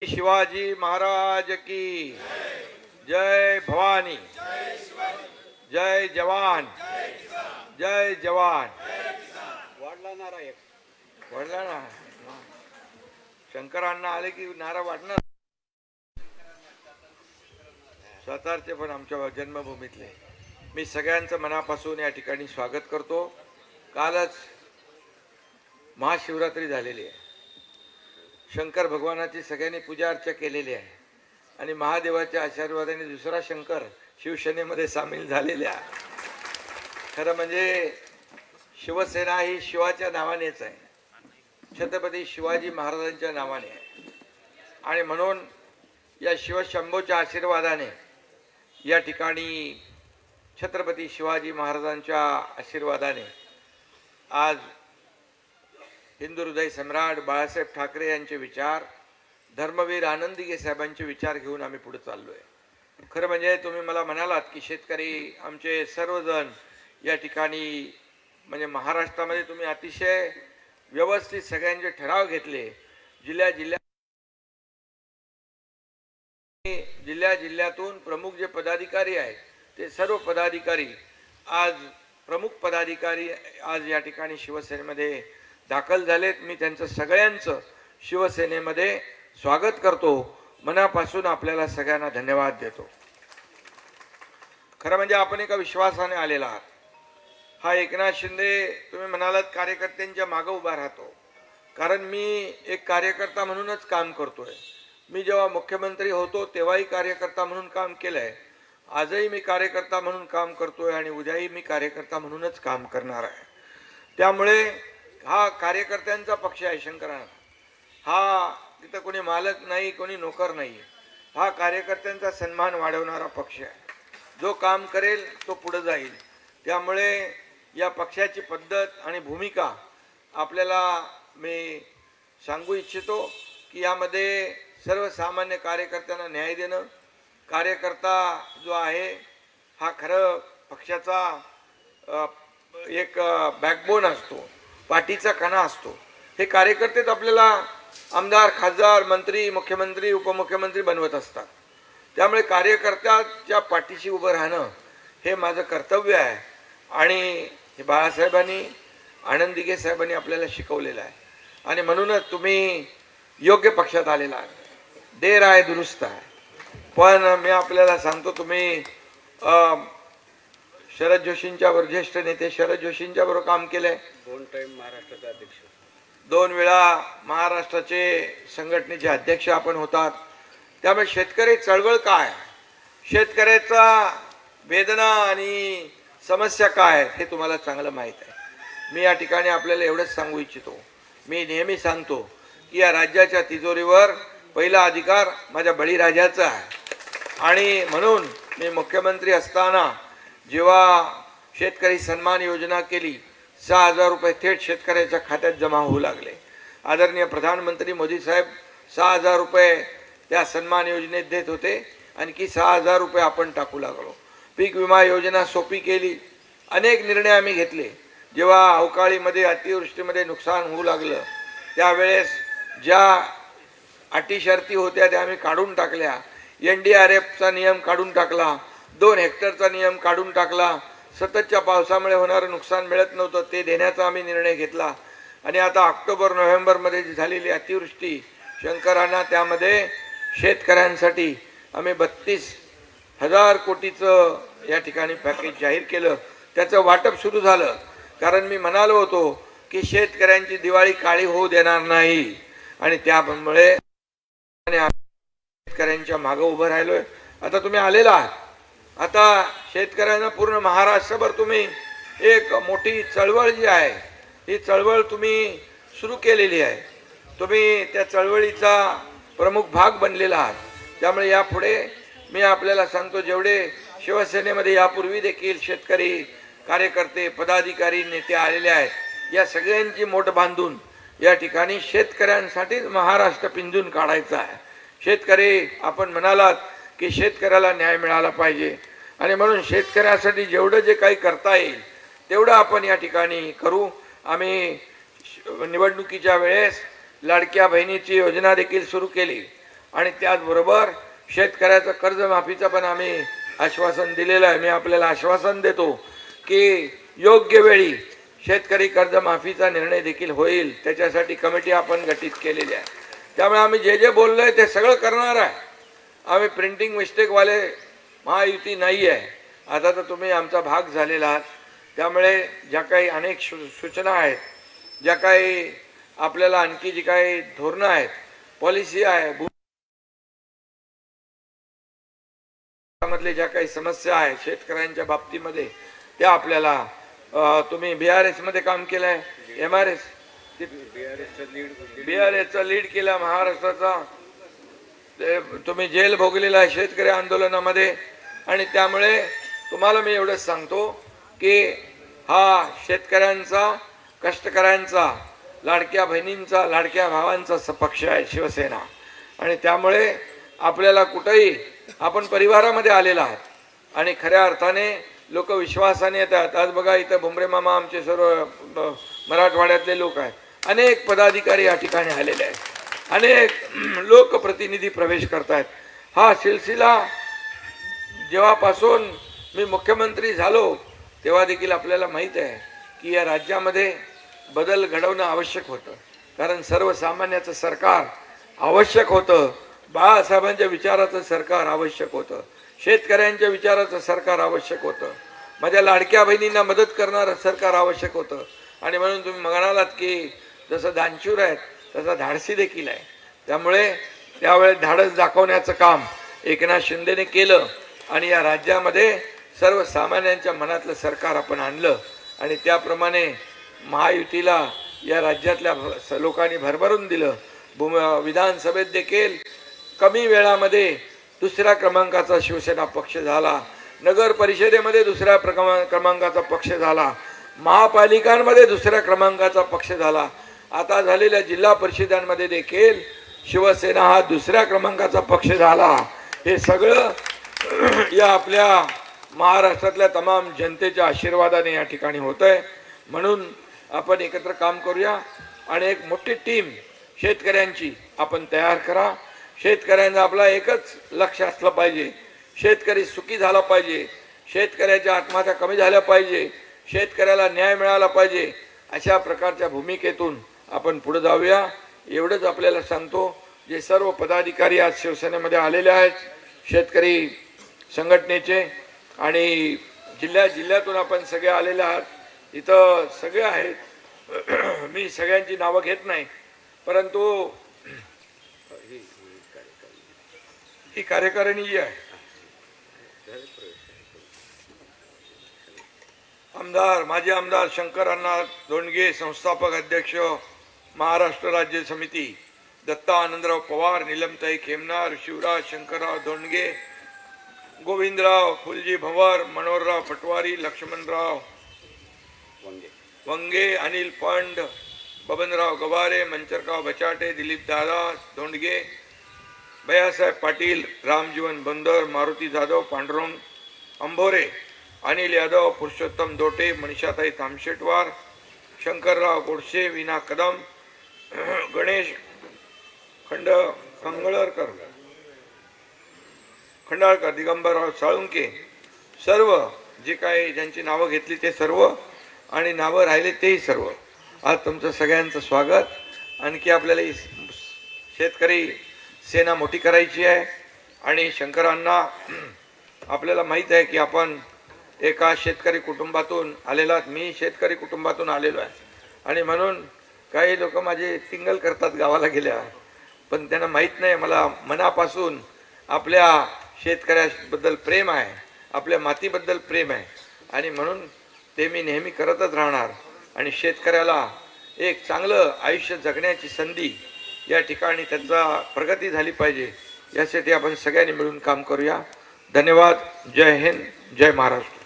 शिवाजी महाराज की जय भवानी, जय जवान, जय जवान. वाढला नारा एक. वाढला ना. शंकरांना आले की नारा वाढणार. सातारचे पण आमच्या जन्मभूमीतले मी सगळ्यांचं मनापासून या ठिकाणी स्वागत करतो. कालच महाशिवरात्री झालेली आहे. शंकर भगवानाची सगळ्यांनी पूजा अर्चा केलेली आहे आणि महादेवाच्या आशीर्वादाने दुसरा शंकर शिवसेनेमध्ये सामील झालेला. खरं म्हणजे शिवसेना ही शिवाच्या नावानेच आहे, छत्रपती शिवाजी महाराजांच्या नावाने आहे. आणि म्हणून या शिवशंभूच्या आशीर्वादाने या ठिकाणी छत्रपती शिवाजी महाराजांच्या आशीर्वादाने आज हिंदू हृदय सम्राट बाळासाहेब ठाकरे यांचे विचार, धर्मवीर आनंदीगे साहेबांचे विचार घेऊन आम्ही पुढे चाललोय. खरं म्हणजे तुम्ही मला म्हणालात की शेतकरी आमचे सर्वजण या ठिकाणी म्हणजे महाराष्ट्रामध्ये तुम्ही अतिशय व्यवस्थित सगळ्यांचे ठराव घेतले. जिल्ह्यातून प्रमुख जे पदाधिकारी आहेत ते सर्व पदाधिकारी आज प्रमुख पदाधिकारी आज या ठिकाणी शिवसेनेमध्ये दाखल झालेत. मी त्यांचं सगळ्यांचं शिवसेनेमध्ये स्वागत करतो. मनापासून आपल्याला सगळ्यांना धन्यवाद देतो. खरं म्हणजे आपण एका विश्वासाने आलेला आहात. हा एकनाथ शिंदे तुम्ही म्हणालात कार्यकर्त्यांच्या मागे उभा राहतो, कारण मी एक कार्यकर्ता म्हणूनच काम करतोय. मी जेव्हा मुख्यमंत्री होतो तेव्हाही कार्यकर्ता म्हणून काम केलंय, आजही मी कार्यकर्ता म्हणून काम करतोय आणि उद्याही मी कार्यकर्ता म्हणूनच काम करणार आहे. त्यामुळे हा कार्यकर्त्यांचा पक्ष आहे. शंकरांना हा तिथं कोणी मालक नाही, कोणी नोकर नाही. हा कार्यकर्त्यांचा सन्मान वाढवणारा पक्ष आहे. जो काम करेल तो पुढे जाईल. त्यामुळे या पक्षाची पद्धत आणि भूमिका आपल्याला मी सांगू इच्छितो की यामध्ये सर्वसामान्य कार्यकर्त्यांना न्याय देणं, कार्यकर्ता जो आहे हा खरं पक्षाचा एक बॅकबोन असतो, पाठीचा कणा असतो. हे कार्यकर्तेच आपल्याला आमदार, खासदार, मंत्री, मुख्यमंत्री, उपमुख्यमंत्री बनवत असतात. त्यामुळे कार्यकर्त्याच्या पाठीशी उभं राहणं हे माझं कर्तव्य आहे आणि हे बाळासाहेबांनी, आनंदीगे साहेबांनी आपल्याला शिकवलेलं आहे. आणि म्हणूनच तुम्ही योग्य पक्षात आलेला आहे. देर आहे दुरुस्त आहे. पण मी आपल्याला सांगतो, तुम्ही शरद जोशींच्या बरोबर, ज्येष्ठ नेते शरद जोशींच्या बरोबर काम केलंय. 2 टाइम महाराष्ट्राचे अध्यक्ष, 2 वेळा महाराष्ट्राचे संघटनेचे अध्यक्ष आपण होतात. त्यामुळे शेतकरी चळवळ काय, शेतकऱ्याचा वेदना आणि समस्या काय हे तुम्हाला चांगलं माहीत आहे. मी या ठिकाणी आपल्याला एवढंच सांगू इच्छितो, मी नेहमी सांगतो की या राज्याच्या तिजोरीवर पहिला अधिकार माझ्या बळीराजाचा आहे. आणि म्हणून मी मुख्यमंत्री असताना जेव्हा शेतकरी सन्मान योजना केली, 6,000 रुपये थेट शेतकऱ्याच्या खात्यात जमा होऊ लागले. आदरणीय प्रधानमंत्री मोदी साहेब 6,000 रुपये त्या सन्मान योजनेत देत होते, आणखी 6,000 रुपये आपण टाकू लागलो. पीक विमा योजना सोपी केली. अनेक निर्णय आम्ही घेतले. जेव्हा अवकाळीमध्ये, अतिवृष्टीमध्ये नुकसान होऊ लागलं त्यावेळेस ज्या अटी शर्ती होत्या त्या आम्ही काढून टाकल्या. NDRFचा नियम काढून टाकला, 2 हेक्टरचा नियम काढून टाकला. सततच्या पावसामुळे होणारं नुकसान मिळत नव्हतं, ते देण्याचा आम्ही निर्णय घेतला. आणि आता ऑक्टोबर नोव्हेंबरमध्ये झालेली अतिवृष्टी, शंकरांना त्यामध्ये शेतकऱ्यांसाठी आम्ही 32,000 कोटीचं या ठिकाणी पॅकेज जाहीर केलं. त्याचं वाटप सुरू झालं, कारण मी म्हणालो होतो की शेतकऱ्यांची दिवाळी काळी होऊ देणार नाही. आणि त्यामुळे शेतकऱ्यांच्या मागे उभं राहिलोय. आता तुम्ही आलेला आहात. आता शेतकऱ्यांना पूर्ण महाराष्ट्रभर तुम्ही एक मोठी चळवळ जी आहे ही चळवळ तुम्ही सुरू केलेली आहे. तुम्ही त्या चळवळीचा प्रमुख भाग बनलेला आहात. त्यामुळे यापुढे मी आपल्याला सांगतो, जेवढे शिवसेनेमध्ये यापूर्वी देखील शेतकरी कार्यकर्ते, पदाधिकारी, नेते आलेले आहेत, या सगळ्यांची मोठ बांधून या ठिकाणी शेतकऱ्यांसाठीच महाराष्ट्र पिंजून काढायचा आहे. शेतकरी, आपण म्हणालात की शेतकऱ्याला न्याय मिळाला पाहिजे आणि म्हणून शेतकऱ्यासाठी जेवढं जे काही करता येईल तेवढं आपण या ठिकाणी करू. आम्ही निवडणुकीच्या वेळेस लाडक्या बहिणीची योजना देखील सुरू केली. आणि त्याचबरोबर शेतकऱ्याचं कर्जमाफीचं पण आम्ही आश्वासन दिलेलं आहे. मी आपल्याला आश्वासन देतो की योग्य वेळी शेतकरी कर्जमाफीचा निर्णय देखील होईल. त्याच्यासाठी कमिटी आपण गठीत केलेली आहे. त्यामुळे आम्ही जे जे बोललोय ते सगळं करणार आहे. आम्ही प्रिंटिंग मिस्टेकवाले महायुती नाही आहे. आता तर तुम्ही आमचा भाग झालेला आहात. त्यामुळे ज्या काही अनेक सूचना आहेत, ज्या काही आपल्याला आणखी जी काही धोरणं आहेत, पॉलिसी आहे, मधले ज्या काही समस्या आहेत शेतकऱ्यांच्या बाबतीमध्ये, त्या आपल्याला तुम्ही BRS मध्ये काम केलंय, MRS BRS लीड केला महाराष्ट्राचा, तुम्ही जेल भोगलेला आहे शेतकरी आंदोलनामध्ये. आणि त्यामुळे तुम्हाला मी एवढंच सांगतो की हा शेतकऱ्यांचा, कष्टकऱ्यांचा, लाडक्या बहिणींचा, लाडक्या भावांचा पक्ष आहे शिवसेना. आणि त्यामुळे आपल्याला कुठेही आपण परिवारामध्ये आलेला आहात आणि खऱ्या अर्थाने लोक विश्वासाने येतात. आज बघा इथं भुमरे मामा आमचे सर्व मराठवाड्यातले लोक आहेत, अनेक पदाधिकारी या ठिकाणी आलेले आहेत, अनेक लोकप्रतिनिधी प्रवेश करतायत. हा सिलसिला जेव्हापासून मी मुख्यमंत्री झालो तेव्हा देखील आपल्याला माहीत आहे की या राज्यामध्ये बदल घडवणं आवश्यक होतं. कारण सर्वसामान्याचं सरकार आवश्यक होतं, बाळासाहेबांच्या विचाराचं सरकार आवश्यक होतं, शेतकऱ्यांच्या विचाराचं सरकार आवश्यक होतं, माझ्या लाडक्या बहिणींना मदत करणारं सरकार आवश्यक होतं. आणि म्हणून तुम्ही म्हणालात की जसं दानशूर आहेत तसा धाडसी देखील आहे. त्यामुळे त्यावेळेस धाडस दाखवण्याचं काम एकनाथ शिंदेने केलं आणि या राज्यामध्ये सर्वसामान्यांच्या मनातलं सरकार आपण आणलं. आणि त्याप्रमाणे महायुतीला या राज्यातल्या लोकांनी भरभरून दिलं. विधानसभेत देखील कमी वेळामध्ये दुसऱ्या क्रमांकाचा शिवसेना पक्ष झाला, नगर परिषदेमध्ये दुसऱ्या क्रमांकाचा पक्ष झाला, महापालिकांमध्ये दुसऱ्या क्रमांकाचा पक्ष झाला. आता झालेल्या जिल्हा परिषदांमध्ये देखील शिवसेना हा दुसऱ्या क्रमांकाचा पक्ष झाला. हे सगळं या आपल्या महाराष्ट्रातल्या तमाम जनतेच्या आशीर्वादाने या ठिकाणी होत आहे. म्हणून आपण एकत्र काम करूया आणि एक मोठी टीम शेतकऱ्यांची आपण तयार करा. शेतकऱ्यांचं आपला एकच लक्ष असलं पाहिजे, शेतकरी सुखी झाला पाहिजे, शेतकऱ्याच्या आत्महत्या कमी झाल्या पाहिजे, शेतकऱ्याला न्याय मिळाला पाहिजे. अशा प्रकारच्या भूमिकेतून आपण पुढे जाऊया. एवढंच आपल्याला सांगतो. जे सर्व पदाधिकारी आज शिवसेनेमध्ये आलेले आहेत शेतकरी संघटनेचे आणि जिल्ह्यातून आपण सगळे आलेले आहात, इथं सगळे आहेत. मी सगळ्यांची नावं घेत नाही, परंतु ही कार्यकारिणी जी आहे, माजी आमदार शंकर अण्णा धोंडगे, संस्थापक अध्यक्ष महाराष्ट्र राज्य समिती, दत्ता आनंदराव पवार, नीलमताई खेमनार, शिवराज शंकरराव धोंडगे, गोविंदराव फुलजी भंवर, मनोहरराव पटवारी, लक्ष्मणराव वंगे, अनिल पंड, बबनराव गवारे, मंचरराव बचाटे, दिलीप दादा धोंडगे, भैयासाहेब पाटील, रामजीवन बंदर, मारुती जाधव, पांडुरंग अंभोरे, अनिल यादव, पुरुषोत्तम दोटे, मनीषाताई तामशेटवार, शंकरराव गोडसे, विना कदम, गणेश खंडाळकर, दिगंबरराव साळुंके, सर्व जे काही ज्यांची नावं घेतली ते सर्व आणि नावं राहिले तेही सर्व. आज तुमचं सगळ्यांचं स्वागत. आणखी आपल्याला ही शेतकरी सेना मोठी करायची आहे. आणि शंकरांना आपल्याला माहीत आहे की आपण एका शेतकरी कुटुंबातून आलेला, मी शेतकरी कुटुंबातून आलेलो आहे. आणि म्हणून काही लोक माझे टिंगल करतात गावाला गेल्या, पण त्यांना माहीत नाही मला मनापासून आपल्या शेतकऱ्याबद्दल प्रेम आहे, आपल्या मातीबद्दल प्रेम आहे. आणि म्हणून ते मी नेहमी करतच राहणार. आणि शेतकऱ्याला एक चांगलं आयुष्य जगण्याची संधी या ठिकाणी त्यांचा प्रगती झाली पाहिजे, यासाठी आपण सगळ्यांनी मिळून काम करूया. धन्यवाद. जय हिंद, जय महाराष्ट्र.